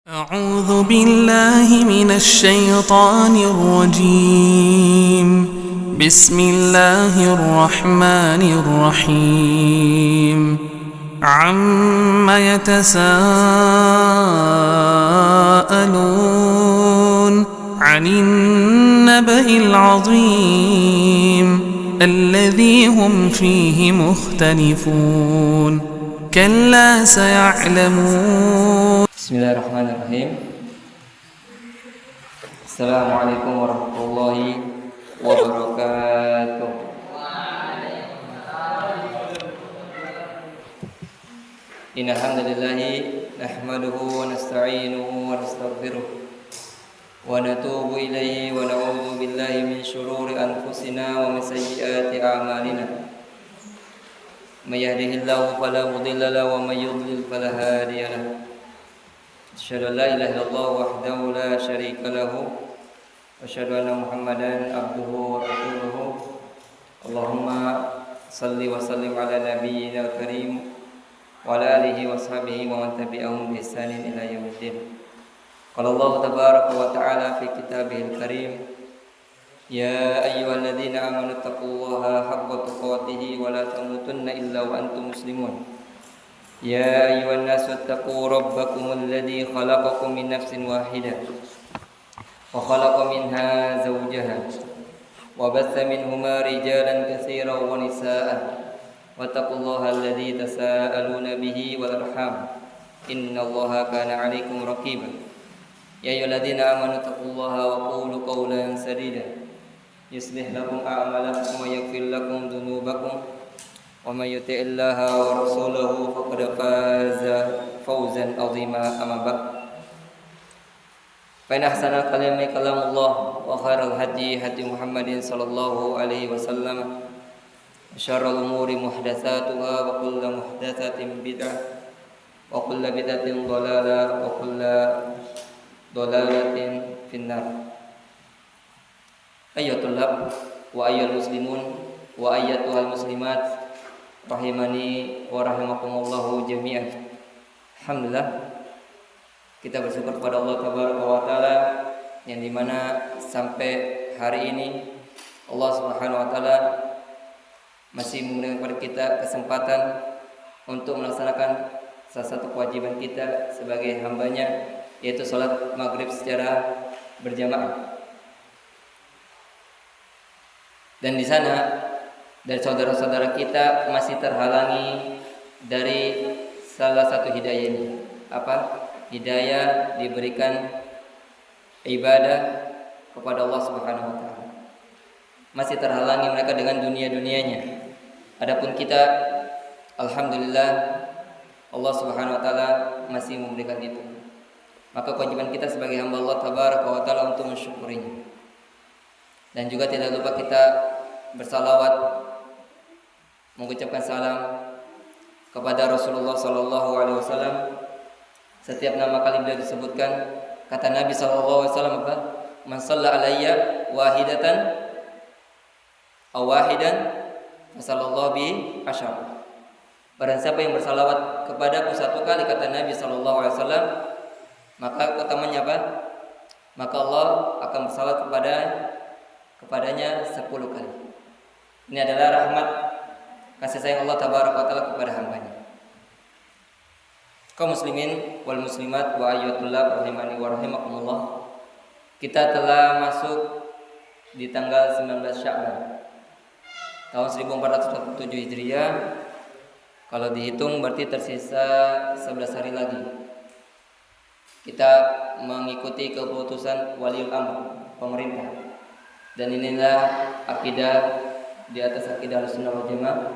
أعوذ بالله من الشيطان الرجيم. بسم الله الرحمن الرحيم. عم يتساءلون عن النبأ العظيم الذي هم فيه مختلفون كلا سيعلمون. Bismillahirrahmanirrahim. Assalamualaikum warahmatullahi wabarakatuh. Innal hamdalillahi nahmaduhu wa nasta'inuhu wa nastaghfiruh wa natubu ilayhi wa na'udzu billahi min shururi anfusina wa min sayyiati a'malina. May yahdihillahu fala mudilla lahu wa may yudlil fala hadiya lahu. Asyhadu an la ilaha illallah wahdahu la syarika lahu wa asyhadu anna Muhammadan abduhu wa rasuluhu. Allahumma salli wa sallim ala nabiyyina karim wa ala alihi wa sahbihi wa man tabi'ahum bi ihsanin ila yaumiddin. Qala Allah tabaraka wa ta'ala fi kitabihil karim, ya ayyuhalladzina amanu taqullaha haqqa tuqatih wa la tamutunna illa wa antum muslimun. يا أيها الناس اتقوا ربكم الذي خلقكم من نفس واحدة وخلق منها زوجها وبث منهما رجالا كثيرا ونساء واتقوا الله الذي تساءلون به والأرحام إن الله كان عليكم رقيبا. يا أيها الذين آمنوا اتقوا الله وقولوا قولا سديدا يصلح لكم أعمالكم ويغفر لكم ذنوبكم ومن يطع الله ورسوله فقد فاز فوزا عظيما. أما بعد فإن أحسن الكلام كلام الله وخير الهدي هدي محمد صلى الله عليه وسلم وشر الأمور محدثاتها وكل محدثة بدعة وكل بدعة ضلالة وكل ضلالة في النار. أيها الطلاب وأيها المسلمون وأيتها المسلمات rahimani wa rahimakumullahu jami'an. Alhamdulillah, kita bersyukur kepada Allah tabaraka wa taala yang dimana sampai hari ini Allah subhanahu wa taala masih memberikan kepada kita kesempatan untuk melaksanakan salah satu kewajiban kita sebagai hambanya, yaitu salat maghrib secara berjamaah. Dan di sana dari saudara-saudara kita masih terhalangi dari salah satu hidayah ini. Apa? Hidayah diberikan ibadah kepada Allah Subhanahu wa taala. Masih terhalangi mereka dengan dunia-dunianya. Adapun kita, alhamdulillah, Allah Subhanahu wa taala masih memberikan itu. Maka kewajiban kita sebagai hamba Allah tabaraka wa taala untuk mensyukurinya. Dan juga tidak lupa kita bersalawat, mengucapkan salam kepada Rasulullah sallallahu alaihi wasallam. Setiap nama kali beliau disebutkan, kata Nabi sallallahu alaihi wasallam apa? Man shalla alayya wahidatan aw wahidan fasallallahu bi asyar. Barang siapa yang bersalawat kepadaku satu kali, kata Nabi sallallahu alaihi wasallam, maka utamanya apa? Maka Allah akan bersalawat kepadanya 10 kali. Ini adalah rahmat kasih sayang Allah tabaraka wa taala kepada hambanya. Kaum muslimin wal muslimat wa ayyatullah rahimani wa rahimakumullah. Kita telah masuk di tanggal 19 Sya'ban tahun 1447 Hijriah. Kalau dihitung berarti tersisa 11 hari lagi kita mengikuti keputusan waliul amr, pemerintah. Dan inilah akidah di atas akidah Ahlussunnah wal Jamaah,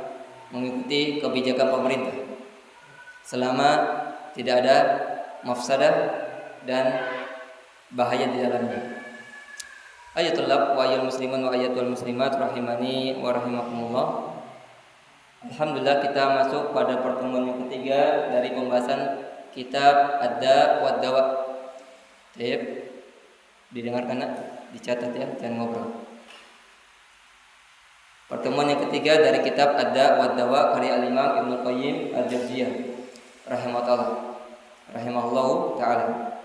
mengikuti kebijakan pemerintah selama tidak ada mafsadah dan bahaya di dalamnya. Ayatullah wa ayyul muslimin wa ayatul muslimat rahimani wa rahimakumullah. Alhamdulillah, kita masuk pada pertemuan yang ketiga dari pembahasan kitab Ad-Da' wad Dawa. Baik, didengarkan, dicatat ya, jangan ngobrol. Pertemuan yang ketiga dari kitab Ad-Da' wad Dawa karya Al-Imam Ibnu Qayyim Al-Jauziyah rahimahullahu taala.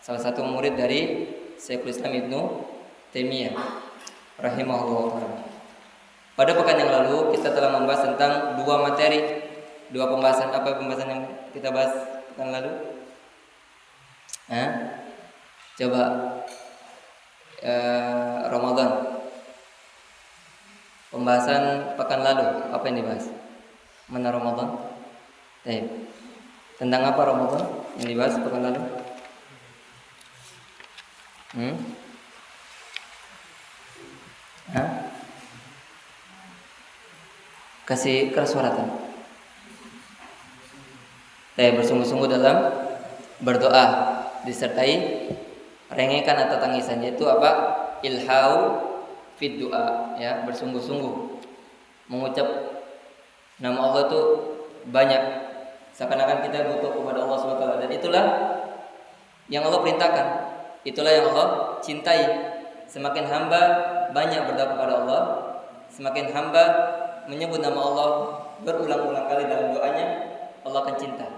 salah satu murid dari Syekhul Islam Ibnu Taimiyah rahimahullah ta'ala. Pada pekan yang lalu kita telah membahas tentang dua materi, dua pembahasan. Apa pembahasan yang kita bahas pekan lalu? Coba Ramadan. Pembahasan pekan lalu apa yang dibahas? Mana Ramadan? Tentang apa Ramadan yang dibahas pekan lalu? Kasih keras suara kan? Bersungguh-sungguh dalam berdoa disertai rengekan atau tangisan, yaitu apa? Ilhau fid du'a, ya, bersungguh-sungguh mengucap nama Allah itu banyak, seakan-akan kita butuh kepada Allah SWT. Dan itulah yang Allah perintahkan, itulah yang Allah cintai. Semakin hamba banyak berdoa kepada Allah, semakin hamba menyebut nama Allah berulang-ulang kali dalam doanya, Allah akan cinta.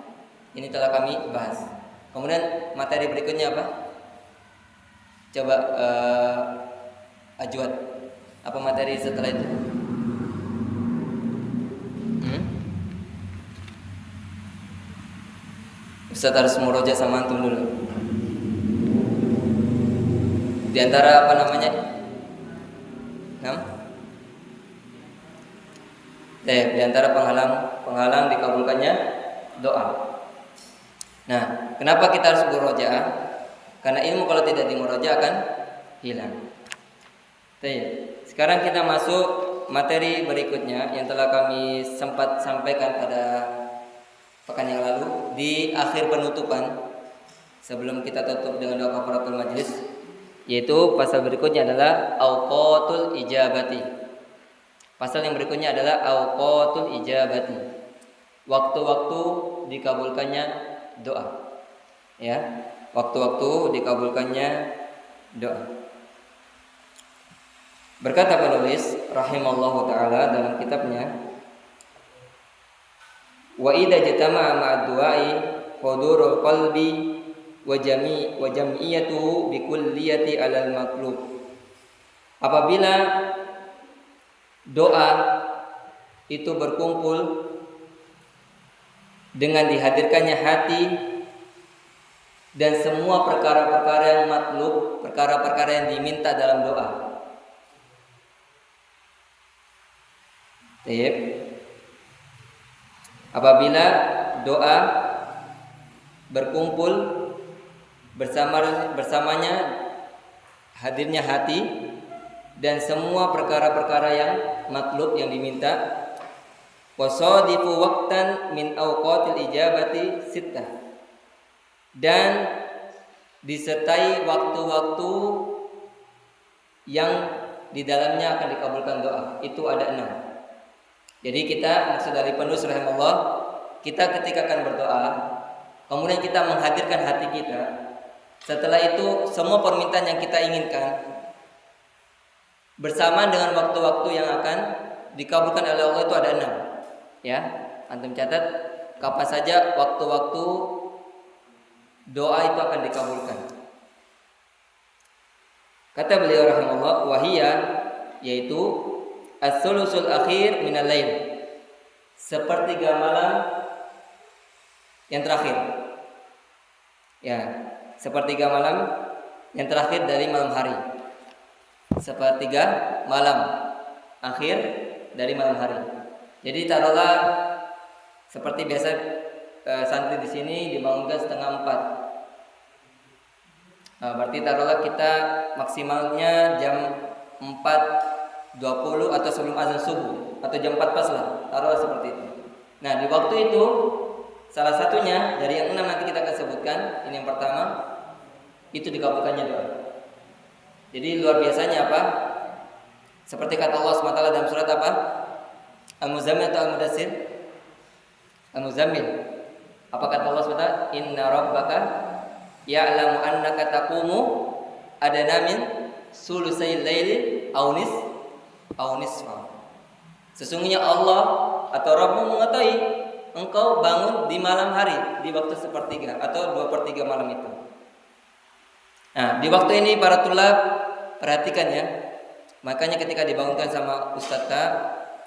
Ini telah kami bahas. Kemudian materi berikutnya apa? Coba Ajwad, apa materi setelah itu? Ustaz harus murojaah sama antum dulu. Di antara apa namanya? Di antara penghalang dikabulkannya doa. Nah, kenapa kita harus murojaah? Karena ilmu kalau tidak dimurojaah akan hilang. Sekarang kita masuk materi berikutnya yang telah kami sempat sampaikan pada pekan yang lalu di akhir penutupan sebelum kita tutup dengan doa kafaratul majlis, yaitu pasal berikutnya adalah awqatul ijabati. Pasal yang berikutnya adalah awqatul ijabati, waktu-waktu dikabulkannya doa. Ya, waktu-waktu dikabulkannya doa. Berkata penulis rahimallahu taala dalam kitabnya, wa idza jatama'a ma'ad du'ai hudurul qalbi wa jam'iyatuhu bi kulliyati 'alal matlub. Apabila doa itu berkumpul dengan dihadirkannya hati dan semua perkara-perkara yang matlub, perkara-perkara yang diminta dalam doa. Apabila doa berkumpul bersamanya hadirnya hati dan semua perkara-perkara yang matlub yang diminta, wasadifu waqtan min awqatil ijabati sittah, dan disertai waktu-waktu yang di dalamnya akan dikabulkan doa, itu ada 6. Jadi kita, maksud dari penulis rahimahullah, kita ketika akan berdoa, kemudian kita menghadirkan hati kita. Setelah itu semua permintaan yang kita inginkan bersamaan dengan waktu-waktu yang akan dikabulkan oleh Allah itu ada 6. Ya, antum catat kapan saja waktu-waktu doa itu akan dikabulkan. Kata beliau rahimahullah, wahiyya, yaitu as-sulusul akhir minal lail, sepertiga malam yang terakhir. Ya, sepertiga malam yang terakhir dari malam hari. Sepertiga malam akhir dari malam hari. Jadi taruhlah seperti biasa santri di sini dibangunkan 3:30. Berarti taruhlah kita maksimalnya jam 4:20 atau sebelum azan subuh atau jam 4 pas lah, taruhlah seperti itu. Nah, di waktu itu salah satunya dari yang 6 nanti kita akan sebutkan, ini yang pertama, itu dikabulkannya doa. Jadi luar biasanya apa? Seperti kata Allah SWT dalam surat apa? Al-Muzammil atau Al-Mudassir? Al-Muzammil. Apa kata Allah SWT? Inna rabbaka ya'lamu annaka taqumu adana min sulusai laili aw nisfa. Sesungguhnya Allah atau Rabbmu mengetahui engkau bangun di malam hari di waktu sepertiga atau 2/3 malam itu. Nah, di waktu ini para tulab perhatikan ya. Makanya ketika dibangunkan sama ustadz,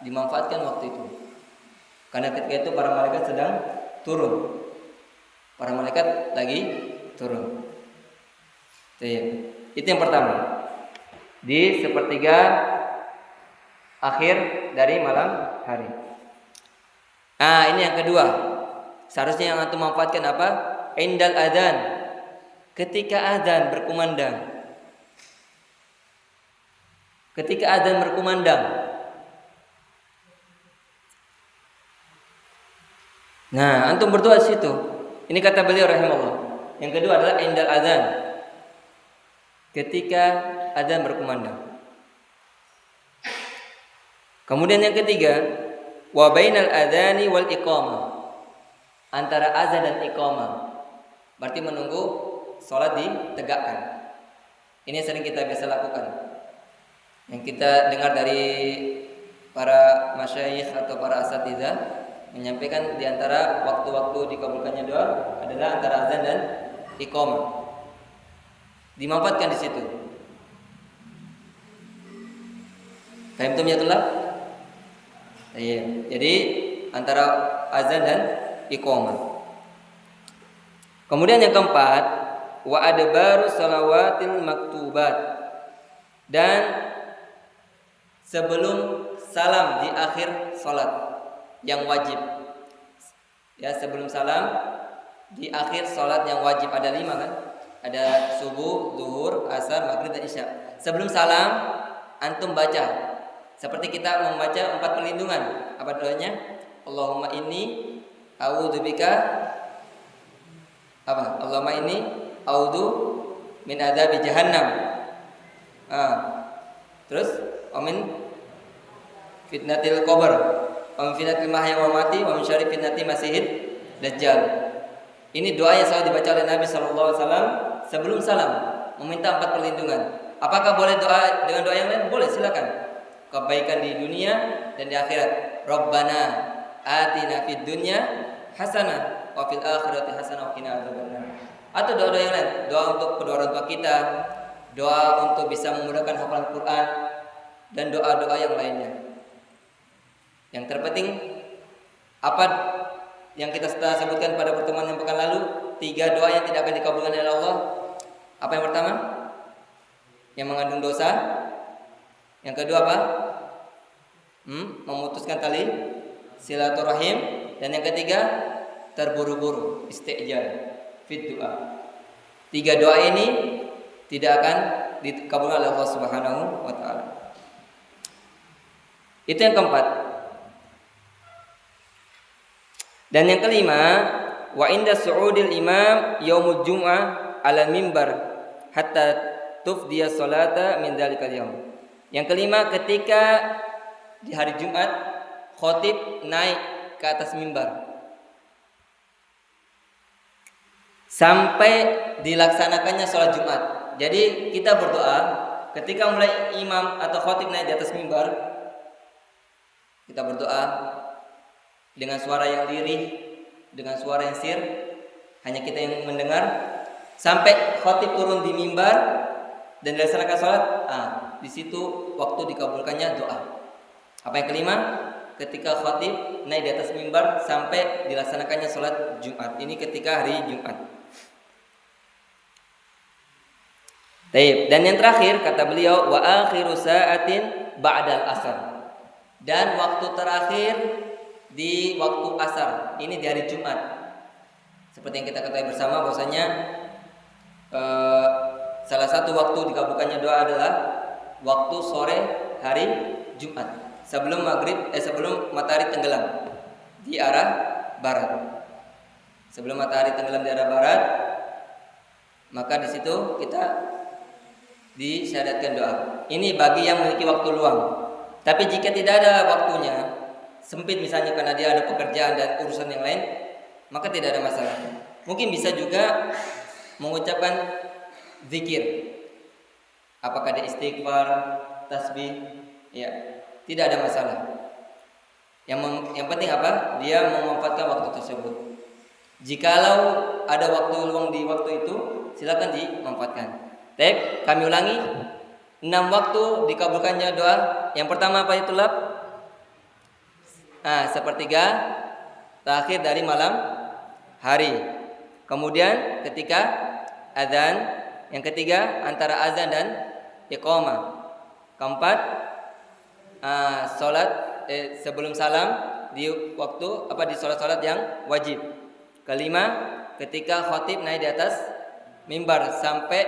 dimanfaatkan waktu itu. Karena ketika itu para malaikat sedang turun. Para malaikat lagi turun. Itu yang pertama. Di sepertiga akhir dari malam hari. Nah, ini yang kedua. Seharusnya yang antum manfaatkan apa? Indal adzan. Ketika adzan berkumandang. Ketika adzan berkumandang. Nah, antum berdoa di situ. Ini kata beliau rahimahullah. Yang kedua adalah indal adzan. Ketika adzan berkumandang. Kemudian yang ketiga, wa bainal adzani wal iqamah. Antara azan dan iqamah. Berarti menunggu salat ditegakkan. Ini yang sering kita biasa lakukan. Yang kita dengar dari para masyayikh atau para asatidzah menyampaikan di antara waktu-waktu dikabulkannya doa adalah antara azan dan iqamah. Dimanfaatkan di situ. Fahimtum ya tulab? Iya. Jadi antara azan dan iqamah. Kemudian yang keempat, wa adbaru salawatil maktubat. Dan sebelum salam di akhir salat yang wajib. Ya, sebelum salam di akhir salat yang wajib ada 5 kan? Ada subuh, zuhur, asar, maghrib dan isya. Sebelum salam antum baca seperti kita membaca 4 perlindungan. Apa doanya? Allahumma inni a'udzubika apa? Allahumma inni a'udzu min adzabi jahannam. Terus amin fitnatil qabr, wa min fitnatil mahya wa mati, wa min syarri fitnati masihid dajjal. Ini doa yang selalu dibaca oleh Nabi SAW sebelum salam, meminta 4 perlindungan. Apakah boleh doa dengan doa yang lain? Boleh, silakan. Kebaikan di dunia dan di akhirat. Rabbana atina fid dunya hasanah wa fil akhirati hasanah wa qina adzabannar. Atau doa-doa yang lain, doa untuk kedua orang tua kita, doa untuk bisa memudahkan hafalan Quran dan doa-doa yang lainnya. Yang terpenting apa yang kita sebutkan pada pertemuan yang pekan lalu, 3 doa yang tidak akan dikabulkan oleh Allah. Apa yang pertama? Yang mengandung dosa. Yang kedua apa? Memutuskan tali silaturahim. Dan yang ketiga, terburu-buru, istijal fit doa. 3 doa ini tidak akan dikabulkan oleh Allah Subhanahu wa taala. Itu yang keempat. Dan yang kelima, wa inda su'udil imam yaumul jum'ah 'alal mimbar hatta tufdiya salata min dzalikal yaum. Yang kelima, ketika di hari Jumat khatib naik ke atas mimbar sampai dilaksanakannya sholat Jumat. Jadi kita berdoa ketika mulai imam atau khatib naik di atas mimbar, kita berdoa dengan suara yang lirih, dengan suara yang sir, hanya kita yang mendengar, sampai khatib turun di mimbar dan dilaksanakan sholat. Di situ waktu dikabulkannya doa. Apa yang kelima? Ketika khatib naik di atas mimbar sampai dilaksanakannya sholat Jumat. Ini ketika hari Jumat. Dan yang terakhir kata beliau, wa akhiru sa'atin ba'dal asar. Dan waktu terakhir di waktu asar, ini di hari Jumat. Seperti yang kita ketahui bersama bahwasanya salah satu waktu dikabulkannya doa adalah waktu sore hari Jumat, sebelum sebelum matahari tenggelam di arah barat. Sebelum matahari tenggelam di arah barat, maka di situ kita disyahadatkan doa. Ini bagi yang memiliki waktu luang. Tapi jika tidak ada waktunya, sempit misalnya karena dia ada pekerjaan dan urusan yang lain, maka tidak ada masalah. Mungkin bisa juga mengucapkan zikir. Apakah ada istighfar, tasbih? Ya, tidak ada masalah. Yang penting apa? Dia memanfaatkan waktu tersebut. Jikalau ada waktu luang di waktu itu, silakan dimanfaatkan. Baik, kami ulangi. 6 waktu dikabulkannya doa. Yang pertama apa itu lab? Sepertiga terakhir dari malam hari. Kemudian ketika azan. Yang ketiga antara azan dan iqamah. Keempat salat sebelum salam di waktu di salat-salat yang wajib. Kelima, ketika khatib naik di atas mimbar sampai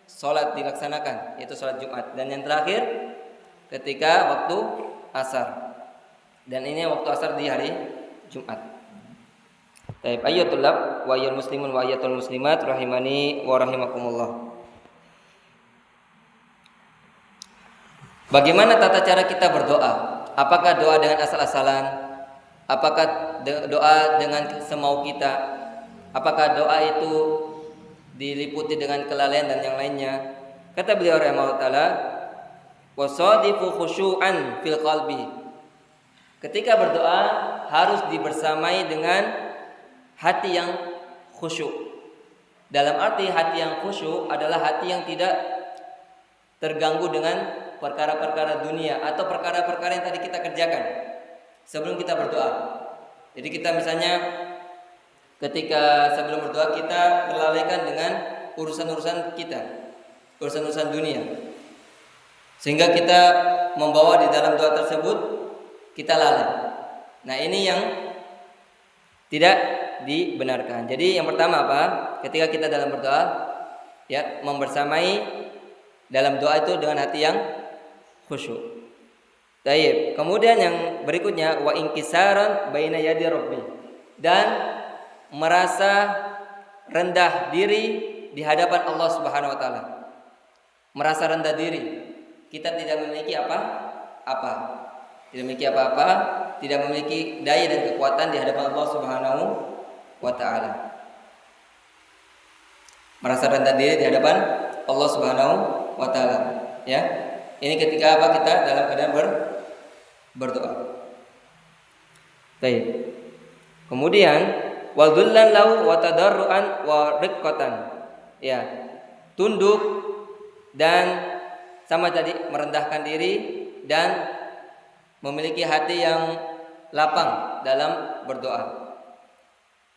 salat dilaksanakan, yaitu salat Jumat. Dan yang terakhir ketika waktu asar. Dan ini waktu asar di hari Jumat. Baik, ayatul lab wa ayyul muslimun wa ayatul muslimat rahimani wa rahimakumullah. Bagaimana tata cara kita berdoa? Apakah doa dengan asal-asalan? Apakah doa dengan semau kita? Apakah doa itu diliputi dengan kelalaian dan yang lainnya? Kata beliau rahimahullah taala, wasadifu khusyu'an fil qalbi. Ketika berdoa harus dibersamai dengan hati yang khusyuk. Dalam arti hati yang khusyuk adalah hati yang tidak terganggu dengan perkara-perkara dunia atau perkara-perkara yang tadi kita kerjakan sebelum kita berdoa. Jadi kita misalnya ketika sebelum berdoa kita melalaikan dengan urusan-urusan kita, urusan-urusan dunia, sehingga kita membawa di dalam doa tersebut kita lalai. Nah, ini yang tidak dibenarkan. Jadi yang pertama apa? Ketika kita dalam berdoa, ya, membersamai dalam doa itu dengan hati yang khusyuk. Baik. Kemudian yang berikutnya wa inkisaran baina yadi rabbi, dan merasa rendah diri di hadapan Allah Subhanahu wa taala. Merasa rendah diri. Kita tidak memiliki apa-apa. Tidak memiliki apa-apa, tidak memiliki daya dan kekuatan di hadapan Allah Subhanahu wa ta'ala. Merasa rendah diri di hadapan Allah Subhanahu wa ta'ala, ya. Ini ketika kita dalam keadaan berdoa. Baik. Kemudian wa dhullan lahu wa tadarruan wa riqqatan. Ya. Tunduk dan sama tadi merendahkan diri dan memiliki hati yang lapang dalam berdoa.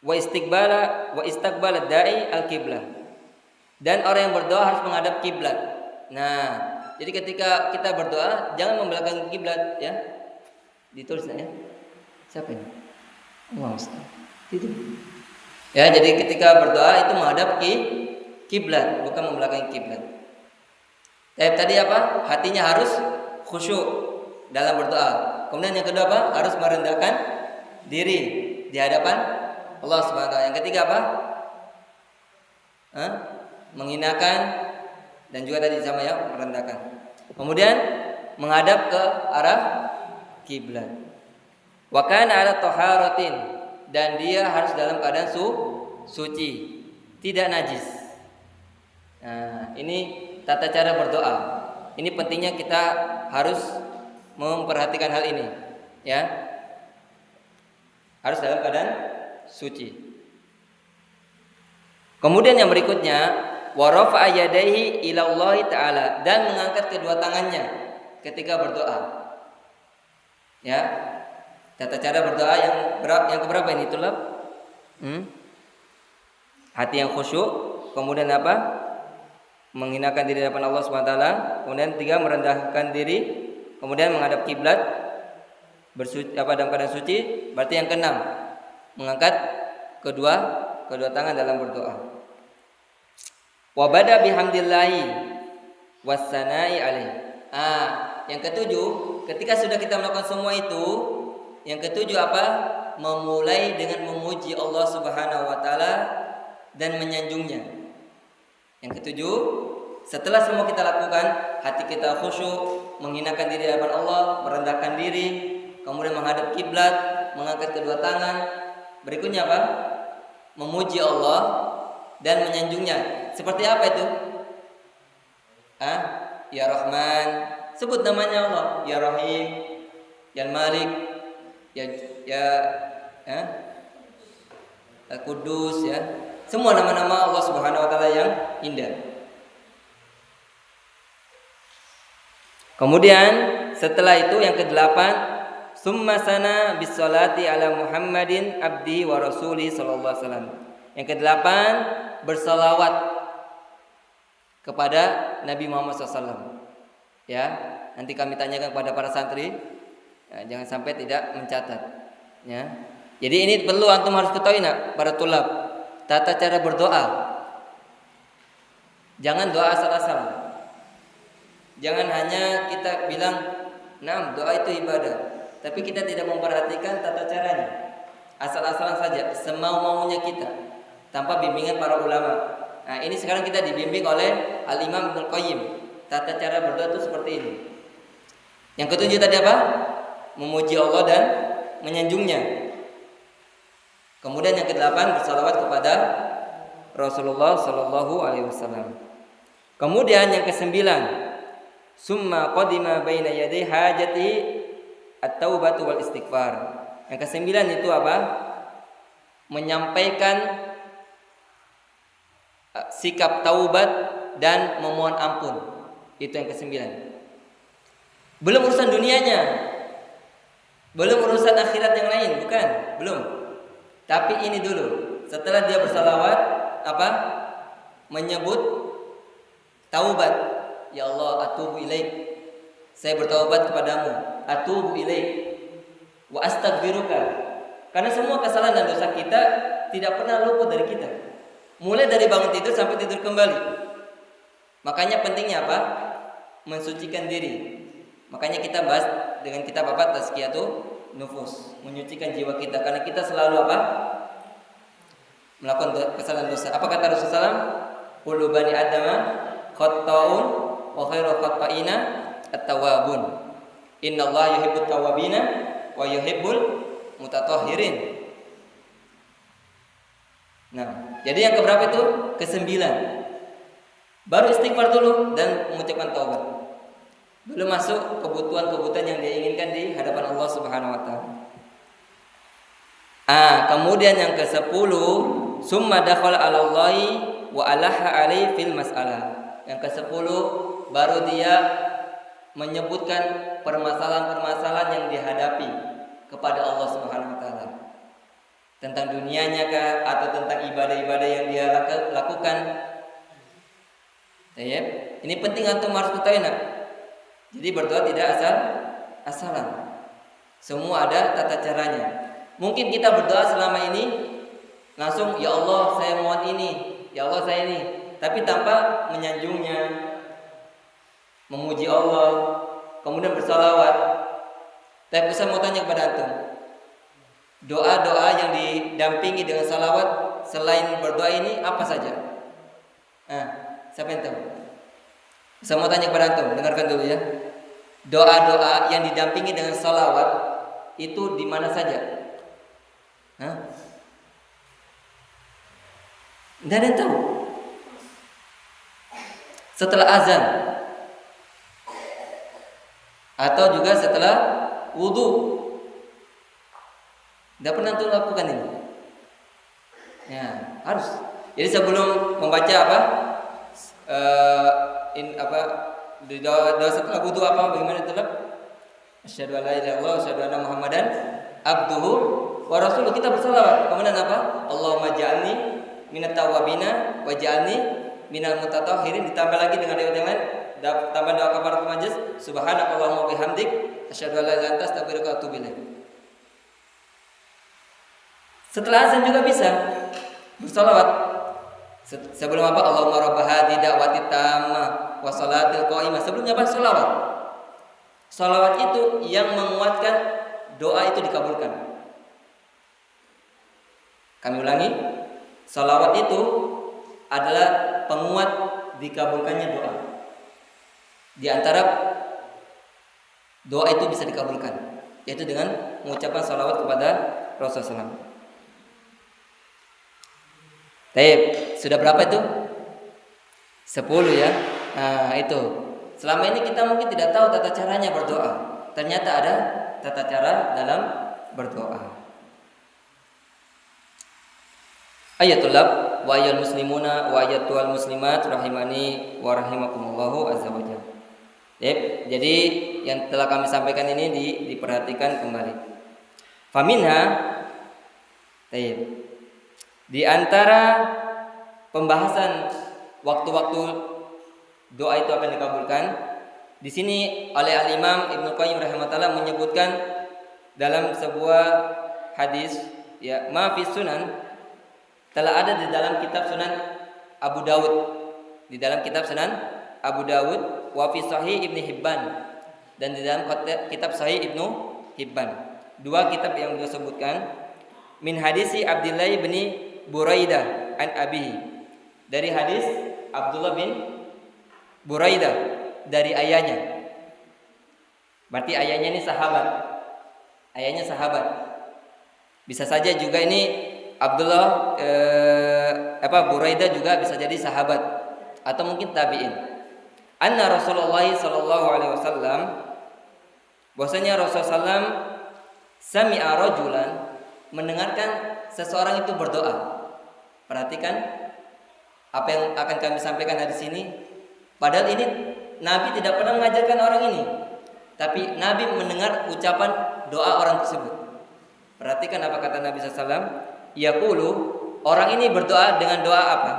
Wa istiqbala da'i al-qiblah. Dan orang yang berdoa harus menghadap kiblat. Nah, jadi ketika kita berdoa jangan membelakangi kiblat, ya. Ditulis ya. Siapa ini? Allah Ustaz. Itu. Ya, jadi ketika berdoa itu menghadap kiblat, bukan membelakangi kiblat. Tadi apa? Hatinya harus khusyuk dalam berdoa. Kemudian yang kedua apa? Harus merendahkan diri di hadapan Allah Subhanahu wa taala. Yang ketiga apa? Menghinakan dan juga tadi sama ya, merendahkan. Kemudian menghadap ke arah kiblat. Wa kana ala taharatin, dan dia harus dalam keadaan suci, tidak najis. Nah, ini tata cara berdoa. Ini pentingnya kita harus memperhatikan hal ini, ya. Harus dalam keadaan suci. Kemudian yang berikutnya wa rafa'a yadayhi ila Allah taala, dan mengangkat kedua tangannya ketika berdoa. Ya. Tata cara berdoa yang keberapa ini tulab? Hati yang khusyuk, kemudian apa? Menghinakan diri di hadapan Allah Subhanahu wa taala, kemudian 3 merendahkan diri, kemudian menghadap kiblat, bersuci dalam keadaan suci. Berarti yang keenam, mengangkat kedua tangan dalam berdoa. Wa bada bihamdillahi wassana'i alaih. Yang ketujuh, ketika sudah kita melakukan semua itu, yang ketujuh apa? Memulai dengan memuji Allah Subhanahu wa taala dan menyanjungnya. Yang ketujuh, setelah semua kita lakukan, hati kita khusyuk, menghinakan diri di hadapan Allah, merendahkan diri, kemudian menghadap kiblat, mengangkat kedua tangan. Berikutnya apa? Memuji Allah dan menyanjungnya. Seperti apa itu? Ya Rahman, sebut namanya Allah. Ya Rahim, Ya Malik, ya Al-Qudus, ya. Semua nama-nama Allah Subhanahu wa taala yang indah. Kemudian setelah itu yang kedelapan, summa sana bis salati ala Muhammadin abdi wa rasuli sallallahu alaihi wasallam. Yang kedelapan, bersalawat kepada Nabi Muhammad SAW. Ya, nanti kami tanyakan kepada para santri, ya, jangan sampai tidak mencatat. Ya, jadi ini perlu antum harus ketahui nak, para tulab, tata cara berdoa. Jangan doa asal-asalan. Jangan hanya kita bilang, "Nah, doa itu ibadah," tapi kita tidak memperhatikan tata caranya. Asal-asalan saja, semau-maunya kita, tanpa bimbingan para ulama. Nah, ini sekarang kita dibimbing oleh Al-Imam Ibnu Qayyim. Tata cara berdoa itu seperti ini. Yang ketujuh tadi apa? Memuji Allah dan menyanjungnya. Kemudian yang kedelapan, bersalawat kepada Rasulullah sallallahu alaihi wasallam. Kemudian yang kesembilan, summa qadima baina yaday hajati at-taubatu wal istighfar. Yang kesembilan itu apa? Menyampaikan sikap taubat dan memohon ampun. Itu yang kesembilan. Belum urusan dunianya, belum urusan akhirat yang lain, bukan, belum. Tapi ini dulu. Setelah dia bersalawat, apa? Menyebut taubat. Ya Allah, atubu ilaik. Saya bertaubat kepadamu. Atubu ilaik. Wa astaghfiruka. Karena semua kesalahan dan dosa kita tidak pernah luput dari kita. Mulai dari bangun tidur sampai tidur kembali. Makanya pentingnya apa? Mensucikan diri. Makanya kita bahas dengan kitab apa? Tazkiyatun nufus, menyucikan jiwa kita. Karena kita selalu apa? Melakukan kesalahan dosa. Apa kata Rasulullah SAW? Kullu bani adama khata'un wa khairu khata'ina at-tawwabun. Innallaha yuhibbut tawwabina wa yuhibbul mutatahhirin. Nah, jadi yang keberapa itu? Kesembilan. Baru istighfar dulu dan mengucapkan taubat. Belum masuk kebutuhan-kebutuhan yang dia inginkan di hadapan Allah Subhanahu wa taala. Kemudian yang ke-10, summa dakhala 'ala Allahi wa alaha 'alaihi fil mas'alah. Yang ke-10 baru dia menyebutkan permasalahan-permasalahan yang dihadapi kepada Allah Subhanahu wa taala. Tentang dunianya kah atau tentang ibadah-ibadah yang dia lakukan. Ya, ini penting antum harus ketahui nak. Jadi berdoa tidak asal-asalan. Semua ada tata caranya. Mungkin kita berdoa selama ini langsung, ya Allah saya mohon ini, ya Allah saya ini, tapi tanpa menyanjungnya, memuji Allah, kemudian bersalawat. Tapi saya mau tanya kepada antum, doa-doa yang didampingi dengan salawat selain berdoa ini apa saja? Siapa yang tahu? Saya mau tanya kepada antum, dengarkan dulu ya. Doa-doa yang didampingi dengan salawat itu di mana saja? Tidak ada yang tahu. Setelah azan atau juga setelah wudu. Tidak pernah tuh lakukan ini. Ya, harus. Jadi sebelum membaca apa? Di doa setelah wudu apa? Bagaimana itu? Asyhadu an la ilaha illallah wa asyhadu anna Muhammadan abduhu wa rasuluh. Kita bersalawat. Kemudian apa? Allahumma ja'alni minat tawwabina wa ja'alni minal mutatahhirin. Ditambah lagi dengan ayat yang lain, tambah doa kafaratul majlis, subhanakallahumma wa bihamdik asyhadu an la ilaha illa anta astaghfiruka wa atubu ilaik. Setelah azan juga bisa bersalawat. Sebelum apa? Allahumma rabb hadhihi da'wati tammah wa salatil qa'imah. Sebelumnya apa? Salawat. Salawat itu yang menguatkan doa itu dikabulkan. Kami ulangi, salawat itu adalah penguat dikabulkannya doa. Di antara doa itu bisa dikabulkan, yaitu dengan mengucapkan salawat kepada Rasulullah SAW. Baik, sudah berapa itu? 10 ya. Nah itu. Selama ini kita mungkin tidak tahu tata caranya berdoa. Ternyata ada tata cara dalam berdoa. Ayatullah wa ayyul muslimuna wa ayyatul muslimat rahimani wa rahimakumullahu azza wajalla. Jadi yang telah kami sampaikan ini diperhatikan kembali. Faminha, di antara pembahasan waktu-waktu doa itu akan dikabulkan. Di sini oleh Al-Imam Ibnu Qayyim rahimahullah menyebutkan dalam sebuah hadis, ya, ma fi sunan, telah ada di dalam kitab Sunan Abu Dawud, di dalam kitab Sunan Abu Dawud, wa fi Sahih Ibnu Hibban, dan di dalam kitab Sahih Ibnu Hibban. Dua kitab yang beliau sebutkan, min hadisi Abdullah bin Buraidah an Abi, dari hadis Abdullah bin Buraidah dari ayahnya. Berarti ayahnya ini sahabat. Ayahnya sahabat. Bisa saja juga ini Abdullah Buraidah juga bisa jadi sahabat atau mungkin tabi'in. Anna Rasulullah sallallahu alaihi wasallam, bahwasanya Rasulullah sallam sami'a rajulan, mendengarkan seseorang itu berdoa. Perhatikan apa yang akan kami sampaikan di sini. Padahal ini Nabi tidak pernah mengajarkan orang ini, tapi Nabi mendengar ucapan doa orang tersebut. Perhatikan apa kata Nabi SAW. Yaqulu, orang ini berdoa dengan doa apa?